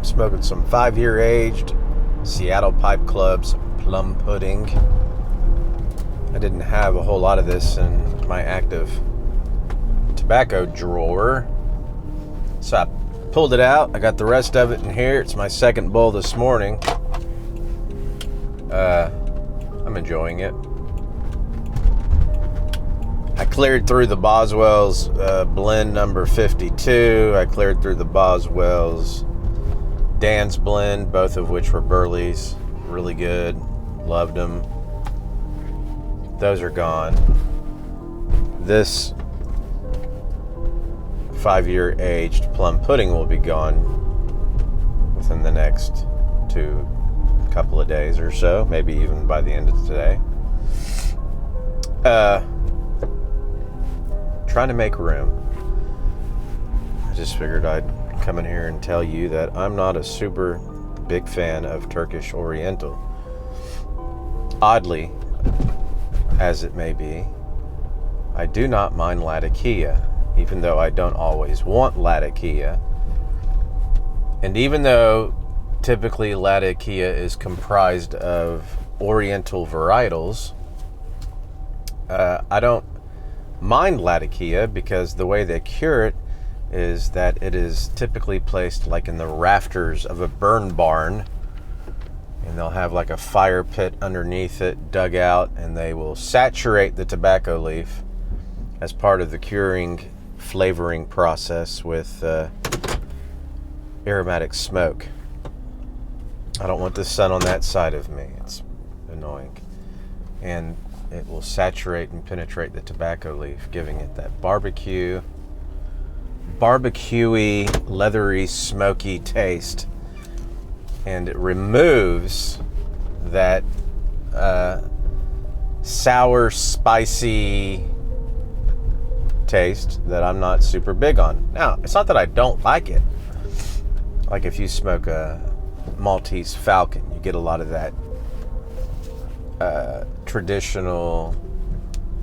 Smoking some 5-year aged Seattle Pipe Club's plum pudding. I didn't have a whole lot of this in my active tobacco drawer, so I pulled it out. I got the rest of it in here. It's my second bowl this morning. I'm enjoying it. I cleared through the Boswell's blend number 52. I cleared through the Boswell's Dan's blend, both of which were Burleys. Really good. Loved them. Those are gone. This 5-year aged plum pudding will be gone within the next couple of days or so, maybe even by the end of today. Trying to make room. I just figured I'd come in here and tell you that I'm not a super big fan of Turkish Oriental. Oddly, as it may be, I do not mind Latakia, even though I don't always want Latakia. And even though typically Latakia is comprised of Oriental varietals, I don't mind Latakia because the way they cure it is that it is typically placed like in the rafters of a burn barn, and they'll have like a fire pit underneath it dug out, and they will saturate the tobacco leaf as part of the curing flavoring process with aromatic smoke. I don't want the sun on that side of me. It's annoying. And it will saturate and penetrate the tobacco leaf, giving it that barbecuey, leathery, smoky taste. And it removes that sour, spicy taste that I'm not super big on. Now, it's not that I don't like it. Like if you smoke a Maltese Falcon, you get a lot of that traditional,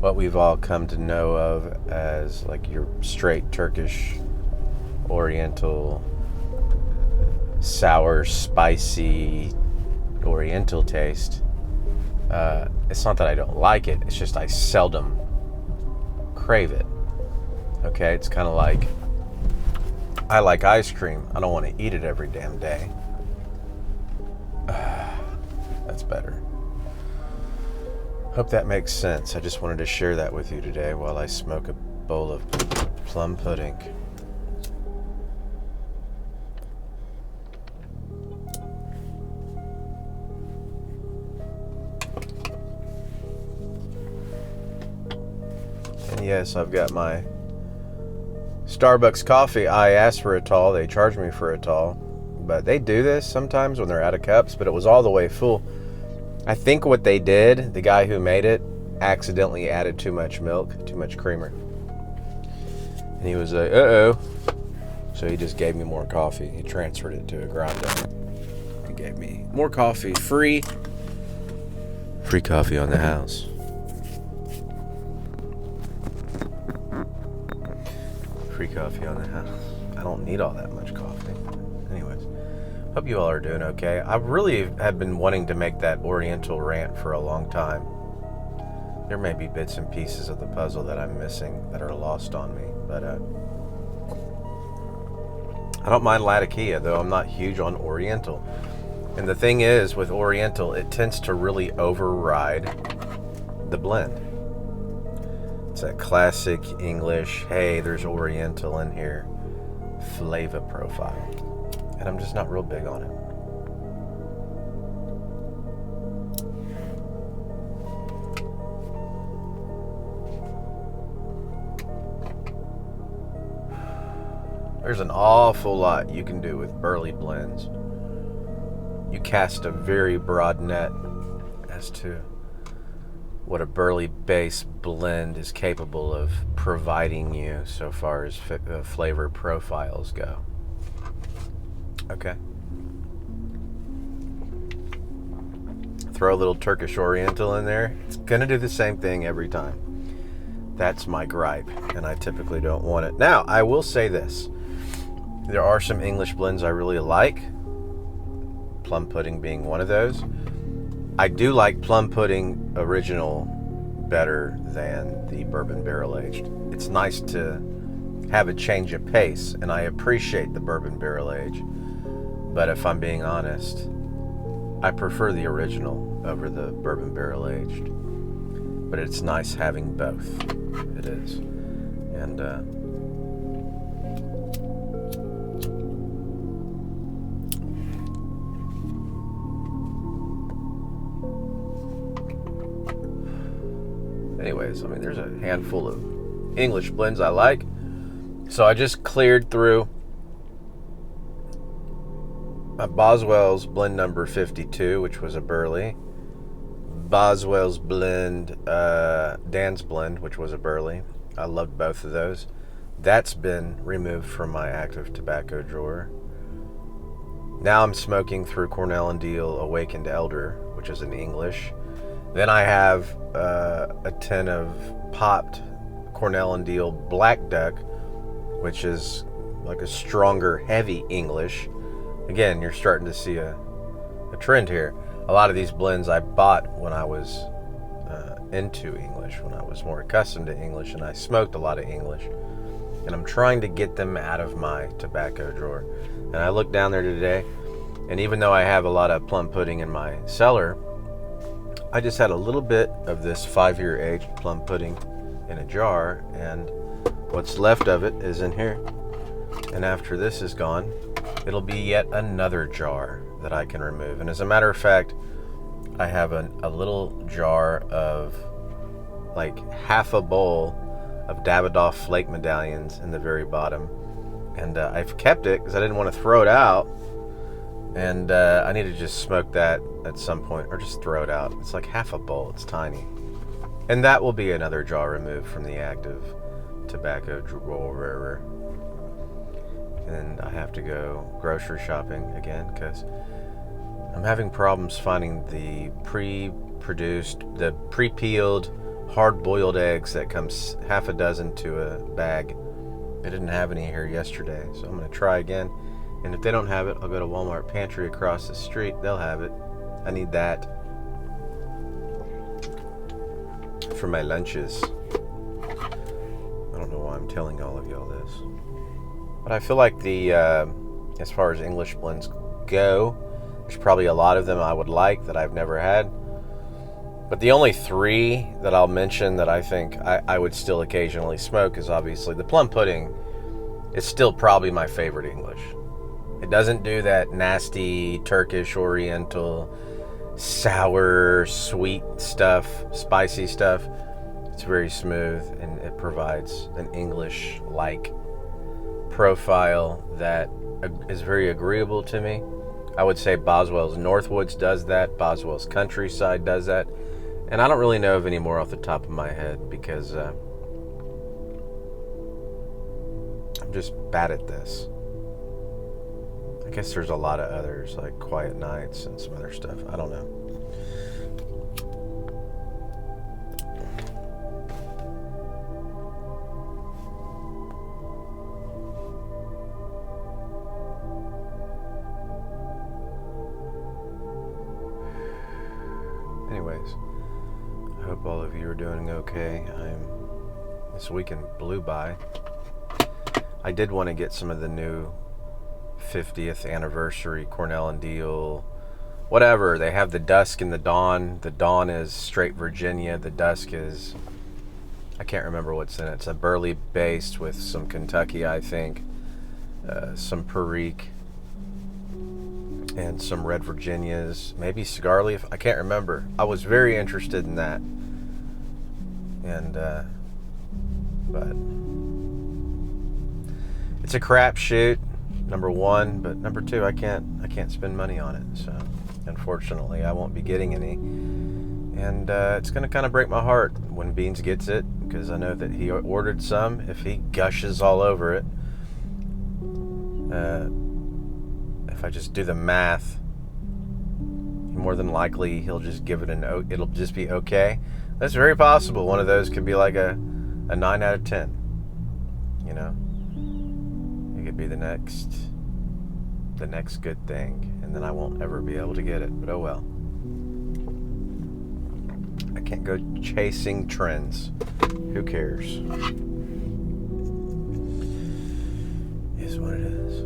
what we've all come to know of as like your straight Turkish Oriental, sour, spicy Oriental taste. It's not that I don't like it, it's just I seldom crave it. Okay, it's kind of like I like ice cream. I don't want to eat it every damn day. That's better. Hope that makes sense. I just wanted to share that with you today while I smoke a bowl of plum pudding. And yes, I've got my Starbucks coffee. I asked for a tall. They charged me for a tall. But they do this sometimes when they're out of cups, but it was all the way full. I think what they did, the guy who made it, accidentally added too much milk, too much creamer. And he was like, uh-oh. So he just gave me more coffee. He transferred it to a grinder. He gave me more coffee, free coffee on the house. Free coffee on the house. I don't need all that much coffee. Anyways, hope you all are doing okay. I really have been wanting to make that Oriental rant for a long time. There may be bits and pieces of the puzzle that I'm missing that are lost on me, but I don't mind Latakia, though I'm not huge on Oriental. And the thing is, with Oriental, it tends to really override the blend. It's that classic English, hey, there's Oriental in here, flavor profile. And I'm just not real big on it. There's an awful lot you can do with Burley blends. You cast a very broad net as to what a Burley base blend is capable of providing you so far as flavor profiles go. Okay. Throw a little Turkish Oriental in there. It's going to do the same thing every time. That's my gripe, and I typically don't want it. Now, I will say this. There are some English blends I really like. plum pudding being one of those. I do like plum pudding original better than the bourbon barrel aged. It's nice to have a change of pace, and I appreciate the bourbon barrel age. But if I'm being honest, I prefer the original over the bourbon barrel aged. But it's nice having both. It is. And anyways, I mean, there's a handful of English blends I like. So I just cleared through Boswell's blend number 52, which was a Burley. Boswell's blend, Dan's blend, which was a Burley. I loved both of those. That's been removed from my active tobacco drawer. Now I'm smoking through Cornell and Deal Awakened Elder, which is in English. Then I have a tin of popped Cornell and Deal Black Duck, which is like a stronger, heavy English. Again, you're starting to see a trend here. A lot of these blends I bought when I was into English, when I was more accustomed to English, and I smoked a lot of English. And I'm trying to get them out of my tobacco drawer. And I looked down there today, and even though I have a lot of plum pudding in my cellar, I just had a little bit of this 5-year aged plum pudding in a jar, and what's left of it is in here. And after this is gone, it'll be yet another jar that I can remove. And as a matter of fact, I have a little jar of like half a bowl of Davidoff flake medallions in the very bottom. And I've kept it because I didn't want to throw it out. And I need to just smoke that at some point, or just throw it out. It's like half a bowl. It's tiny. And that will be another jar removed from the active tobacco drawer. And I have to go grocery shopping again because I'm having problems finding the pre-peeled, hard-boiled eggs that comes half a dozen to a bag. They didn't have any here yesterday, so I'm going to try again. And if they don't have it, I'll go to Walmart Pantry across the street. They'll have it. I need that for my lunches. I don't know why I'm telling all of y'all this. But I feel like as far as English blends go, there's probably a lot of them I would like that I've never had. But the only 3 that I'll mention that I think I would still occasionally smoke is obviously the plum pudding. It's still probably my favorite English. It doesn't do that nasty Turkish, Oriental, sour, sweet stuff, spicy stuff. It's very smooth, and it provides an English-like profile that is very agreeable to me. I would say Boswell's Northwoods does that. Boswell's Countryside does that. And I don't really know of any more off the top of my head because I'm just bad at this. I guess there's a lot of others, like Quiet Nights and some other stuff. I don't know. Anyways, I hope all of you are doing okay. This weekend blew by. I did want to get some of the new 50th anniversary Cornell and Deal, whatever. They have the Dusk and the Dawn. The Dawn is straight Virginia. The Dusk is, I can't remember what's in it. It's a Burley based with some Kentucky, I think, some Perique, and some Red Virginias, maybe cigar leaf. I can't remember. I was very interested in that, and but it's a crapshoot. Number 1, but number 2, I can't spend money on it. So unfortunately, I won't be getting any, and it's gonna kind of break my heart when Beans gets it, because I know that he ordered some. If he gushes all over it, if I just do the math, more than likely he'll just give it it'll just be okay. That's very possible. One of those could be like a 9 out of 10. You know, it could be the next the next good thing, and then I won't ever be able to get it. But oh well. I can't go chasing trends. Who cares? Is what it is.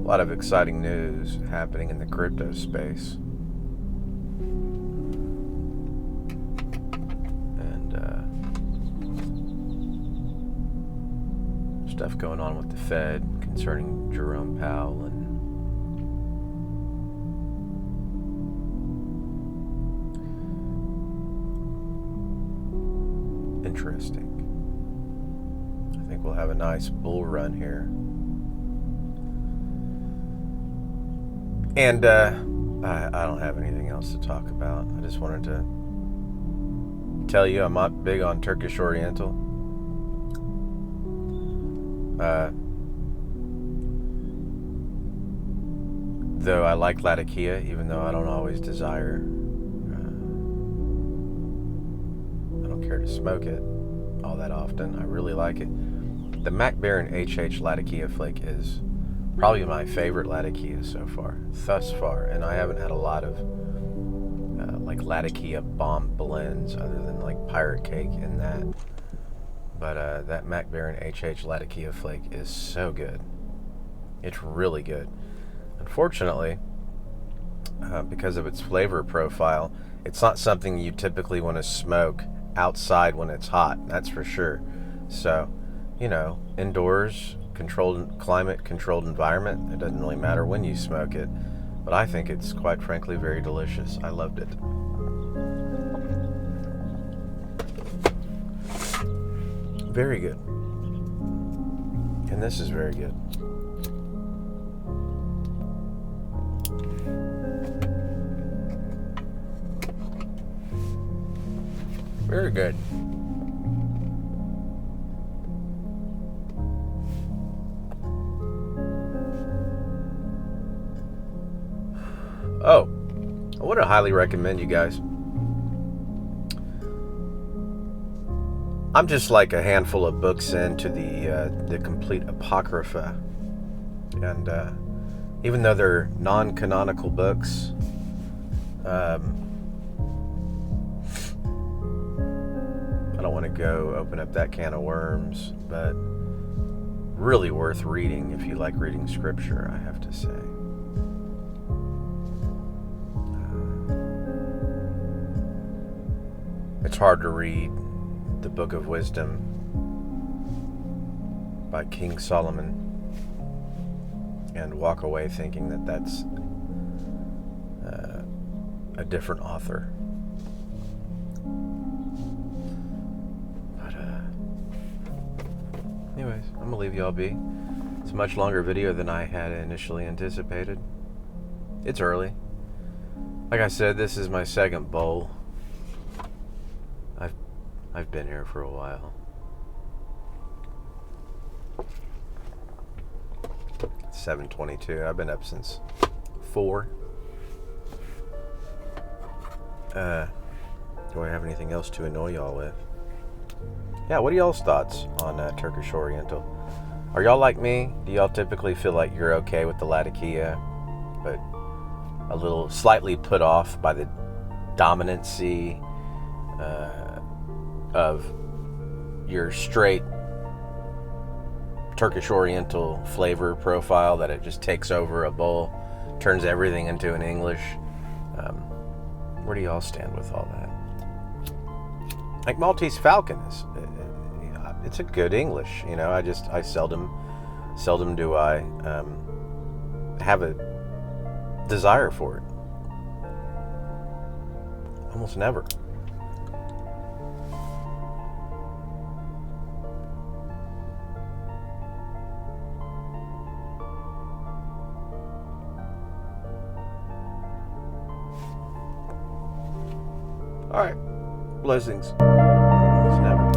A lot of exciting news happening in the crypto space. And stuff going on with the Fed concerning Jerome Powell and interesting. I think we'll have a nice bull run here. And I don't have anything else to talk about. I just wanted to tell you I'm not big on Turkish Oriental. Though I like Latakia, even though I don't always desire. I don't care to smoke it all that often. I really like it. The Mac Baron HH Latakia flake is probably my favorite Latakia so far, thus far, and I haven't had a lot of like Latakia bomb blends other than like Pirate Cake and that. But that Mac Baron HH Latakia flake is so good. It's really good. Unfortunately, because of its flavor profile, it's not something you typically want to smoke outside when it's hot, that's for sure. So, you know, indoors, climate controlled environment, it doesn't really matter when you smoke it, but I think it's quite frankly very delicious. I loved it. Very good. And this is very good. Very good. Oh, I want to highly recommend you guys. I'm just like a handful of books into the complete Apocrypha, and even though they're non-canonical books, I don't want to go open up that can of worms, but really worth reading if you like reading scripture, I have to say. It's hard to read the Book of Wisdom by King Solomon and walk away thinking that that's a different author. But anyways, I'm gonna leave y'all be. It's a much longer video than I had initially anticipated. It's early. Like I said, this is my second bowl. I've been here for a while. 7:22. I've been up since 4. Do I have anything else to annoy y'all with? Yeah, what are y'all's thoughts on Turkish Oriental? Are y'all like me? Do y'all typically feel like you're okay with the Latakia, but a little slightly put off by the dominancy of your straight Turkish Oriental flavor profile, that it just takes over a bowl, turns everything into an English? Where do y'all stand with all that? Like Maltese Falcon is, it's a good English, you know. I seldom do I have a desire for it. Almost never. All right, blessings. Almost never.